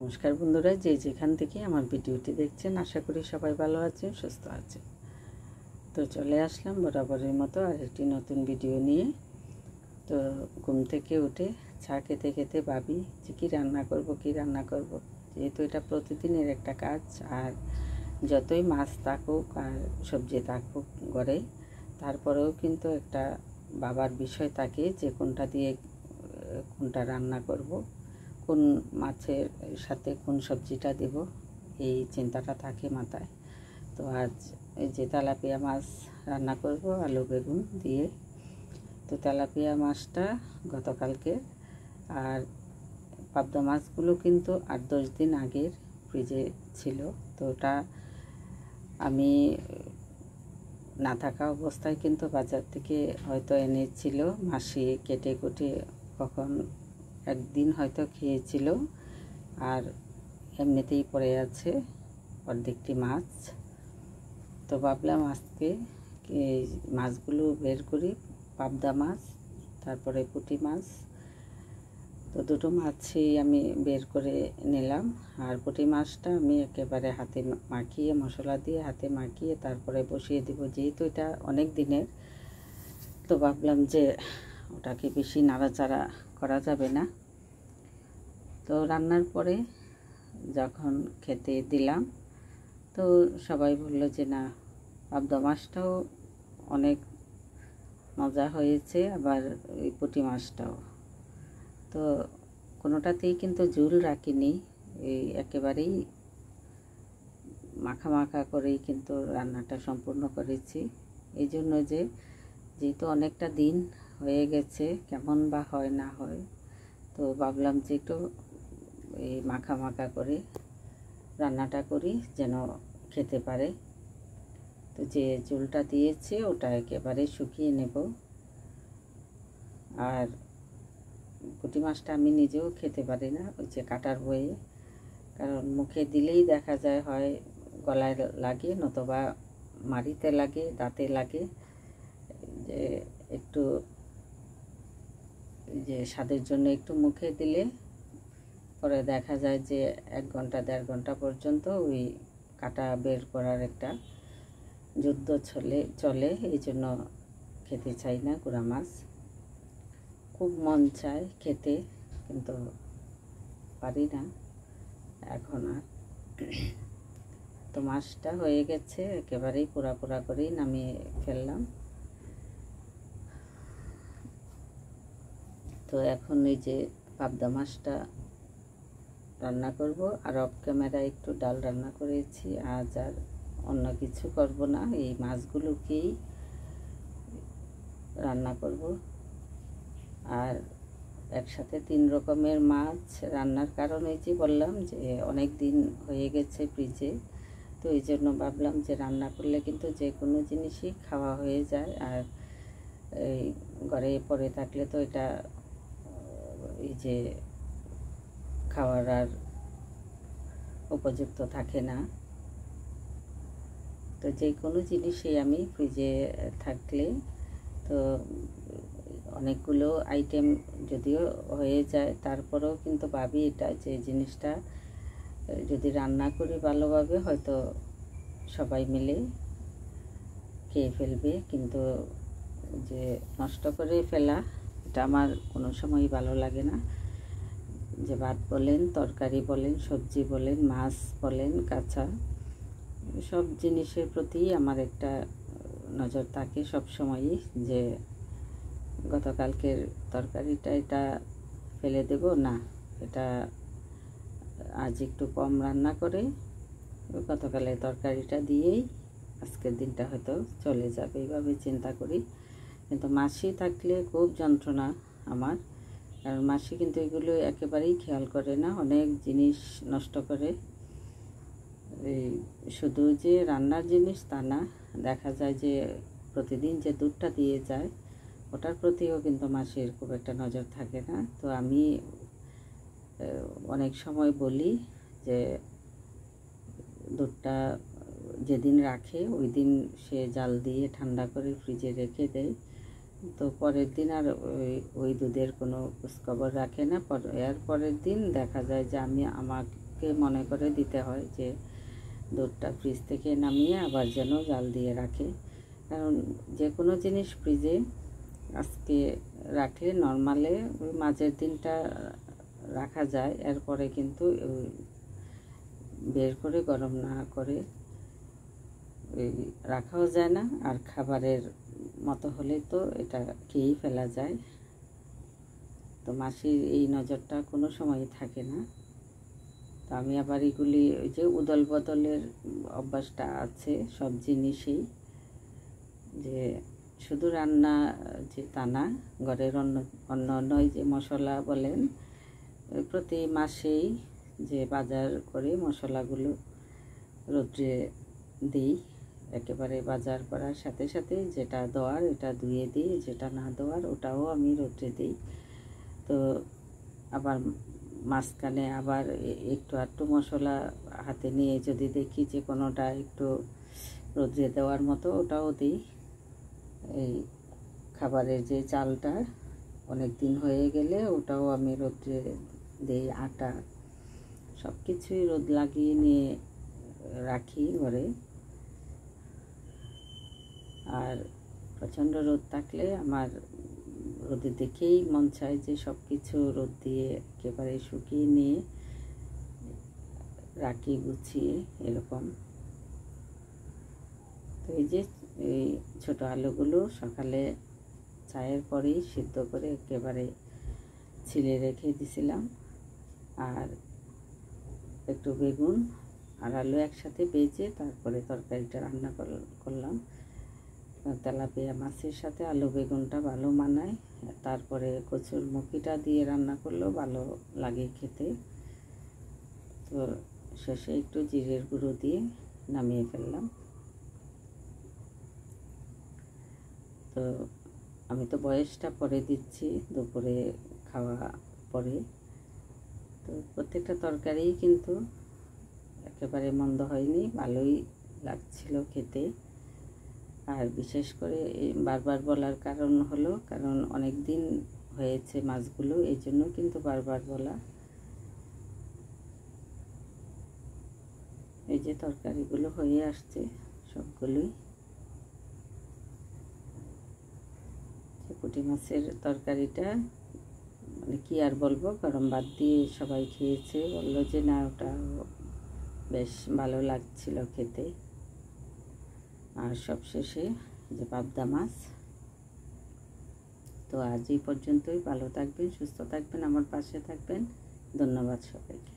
নমস্কার বন্ধুরা, যে যেখান থেকে আমার ভিডিওটি দেখছেন, আশা করি সবাই ভালো আছেন, সুস্থ আছেন। তো চলে আসলাম বরাবরের মতো আরেকটি নতুন ভিডিও নিয়ে। তো ঘুম থেকে উঠে চা খেতে খেতে ভাবি যে কী রান্না করব। যেহেতু এটা প্রতিদিনের একটা কাজ, আর যতই মাছ থাকুক আর সবজি থাকুক ঘরে, তারপরেও কিন্তু একটা ভাবার বিষয় থাকে যে কোনটা দিয়ে কোনটা রান্না করব, কোন মাছের সাথে কোন সবজিটা দেব, এই চিন্তাটা থাকে মাথায়। তো আজ এই যে তেলাপিয়া মাছ রান্না করব আলু বেগুন দিয়ে। তো তেলাপিয়া মাছটা গতকালকে, আর পাবদা মাছগুলো কিন্তু 8-10 দিন আগের ফ্রিজে ছিল। তো ওটা আমি না থাকা অবস্থায় কিন্তু বাজার থেকে হয়তো এনেছিল মাসি, কেটে কুটে কখন একদিন হয়তো খেয়েছিল, আর এমনিতেই পড়ে আছে অর্ধেকটি মাছ। তো ভাবলাম আজকে এই মাছগুলো বের করি, পাবদা মাছ তারপরে পুঁটি মাছ। তো দুটো মাছই আমি বের করে নিলাম, আর পুঁটি মাছটা আমি একেবারে হাতে মাখিয়ে, মশলা দিয়ে হাতে মাখিয়ে তারপরে বসিয়ে দেব, যেহেতু এটা অনেক দিনের। তো ভাবলাম যে ওটাকে বেশি নাড়াচাড়া করা যাবে না। তো রান্নার পরে যখন খেতে দিলাম, তো সবাই বলল যে না, পাবদা মাছটাও অনেক মজা হয়েছে, আবার ওই পুঁটি মাছটাও। তো কোনোটাতেই কিন্তু ঝোল রাখিনি, এই একেবারেই মাখা মাখা করেই কিন্তু রান্নাটা সম্পূর্ণ করেছি। এই জন্য যেহেতু অনেকটা দিন হয়ে গেছে, কেমন বা হয় না হয়, তো ভাবলাম যে একটু এই মাখা মাখা করে রান্নাটা করি, যেন খেতে পারে। তো যে ঝোলটা দিয়েছে ওটা একেবারে শুকিয়ে নেব। আর পুঁটি মাছটা আমি নিজেও খেতে পারি না, ওই যে কাটার বয়ে, কারণ মুখে দিলেই দেখা যায় হয় গলায় লাগে, নতুবা মাড়িতে লাগে, দাঁতে লাগে। যে একটু যে স্বাদের জন্য একটু মুখে দিলে পরে দেখা যায় যে 1 ঘন্টা 1.5 ঘন্টা পর্যন্ত ওই কাটা বের করার একটা যুদ্ধ চলে। এই জন্য খেতে চাই না গুঁড়া মাছ। খুব মন চায় খেতে, কিন্তু পারি না এখন আর। তো মাছটা হয়ে গেছে, একেবারেই পোড়া পোড়া করেই নামিয়ে ফেললাম। তো এখন এই যে পাবদা মাছটা রান্না করব, আর অফ ক্যামেরায় একটু ডাল রান্না করেছি। আজ আর অন্য কিছু করব না, এই মাছগুলোকেই রান্না করব। আর একসাথে 3 রকমের মাছ রান্নার কারণে যে বললাম যে অনেক দিন হয়ে গেছে ফ্রিজে, তো এই জন্য ভাবলাম যে রান্না করলে কিন্তু যে কোনো জিনিসই খাওয়া হয়ে যায়। আর এই ঘরে পড়ে থাকলে তো এটা এই যে খাওয়ার আর উপযুক্ত থাকে না। তো যে কোনো জিনিসই আমি ফ্রিজে থাকলে, তো অনেকগুলো আইটেম যদিও হয়ে যায়, তারপরেও কিন্তু ভাবি এটা যে জিনিসটা যদি রান্না করি ভালোভাবে, হয়তো সবাই মিলে খেয়ে ফেলবে। কিন্তু যে নষ্ট করে ফেলা, এটা আমার কোনো সময়ই ভালো লাগে না। যে ভাত বলেন, তরকারি বলেন, সবজি বলেন, মাছ বলেন, কাঁচা সব জিনিসের প্রতি আমার একটা নজর থাকে সব সময়ই, যে গতকালকের তরকারিটা এটা ফেলে দেব না, এটা আজ একটু কম রান্না করে গতকালের তরকারিটা দিয়েই আজকের দিনটা হয়তো চলে যাবে, এইভাবে চিন্তা করি। কিন্তু মাসি থাকলে খুব যন্ত্রণা আমার, কারণ মাসি কিন্তু এগুলো একেবারেই খেয়াল করে না, অনেক জিনিস নষ্ট করে। এই শুধু যে রান্নার জিনিস তা না, দেখা যায় যে প্রতিদিন যে দুধটা দিয়ে যায়, ওটার প্রতিও কিন্তু মাসির খুব একটা নজর থাকে না। তো আমি অনেক সময় বলি যে দুধটা যেদিন রাখে ওই দিন সে জাল দিয়ে ঠান্ডা করে ফ্রিজে রেখে দেয়, তো পরের দিন আর ওই দুধের কোনো খোঁজখবর রাখে না। এর পরের দিন দেখা যায় যে আমি আমাকে দুধকে মনে করে দিতে হয় যে দুধটা ফ্রিজ থেকে নামিয়ে আবার যেন জাল দিয়ে রাখে, কারণ যে কোনো জিনিস ফ্রিজে আজকে রাখলে নর্মালে ওই মাঝের দিনটা রাখা যায়, এরপরে কিন্তু বের করে গরম না করে রাখাও যায় না, আর খাবারের মতো হলে তো এটা খেয়েই ফেলা যায়। তো মাসির এই নজরটা কোনো সময় থাকে না। তো আমি আবার এগুলি ওই যে উদল বদলের অভ্যাসটা আছে সব জিনিসেই, যে শুধু রান্না যে তা না, ঘরের অন্য যে মশলা বলেন প্রতি মাসেই যে বাজার করে মশলাগুলো রোদ্রে দিই, একেবারে বাজার করার সাথে সাথে যেটা দেওয়ার এটা ধুয়ে দিই, যেটা না দেওয়ার ওটাও আমি রোদ্রে দিই। তো আবার মাঝখানে আবার একটু আধটু মশলা হাতে নিয়ে যদি দেখি যে কোনোটা একটু রোদ্রে দেওয়ার মতো ওটাও দিই। এই খাবারের যে চালটা অনেক দিন হয়ে গেলে ওটাও আমি রোদ্রে দিই, আটা সব কিছুই রোদ লাগিয়ে নিয়ে রাখি ঘরে। আর প্রচণ্ড রোদ থাকলে আমার রোদে দেখেই মন চায় যে সব কিছু রোদ দিয়ে একেবারে শুকিয়ে নিয়ে রাখি গুছিয়ে এরকম। তো এই যে এই ছোটো আলুগুলো সকালে চায়ের পরেই সিদ্ধ করে একেবারে ছিলে রেখে দিছিলাম, আর একটু বেগুন আর আলু একসাথে ভেজে তারপরে তরকারিটা রান্না করলাম। তেলাপিয়া মাছের সাথে আলু বেগুনটা ভালো মানায়, তারপরে কচুর মুখিটা দিয়ে রান্না করলেও ভালো লাগে খেতে। তো শেষে একটু জিরের গুঁড়ো দিয়ে নামিয়ে ফেললাম। তো আমি তো বয়সটা পরে দিচ্ছি, দুপুরে খাওয়া পরে। তো প্রত্যেকটা তরকারি কিন্তু একেবারে মন্দ হয়নি, ভালোই লাগছিল খেতে। আর বিশেষ করে বারবার বলার কারণ হলো, কারণ অনেক দিন হয়েছে মাছগুলো, এই জন্য কিন্তু বারবার বলা। এই যে তরকারিগুলো হয়ে আসছে সবগুলোই। পুঁটি মাছের তরকারিটা মানে কি আর বলবো, গরম ভাত দিয়ে সবাই খেয়েছে, বললো যে না ওটা বেশ ভালো লাগছিল খেতে। আর সবশেষে যে পাবদা মাছ। তো আজ এই পর্যন্তই, ভালো থাকবেন, সুস্থ থাকবেন, আমার পাশে থাকবেন। ধন্যবাদ সবাইকে।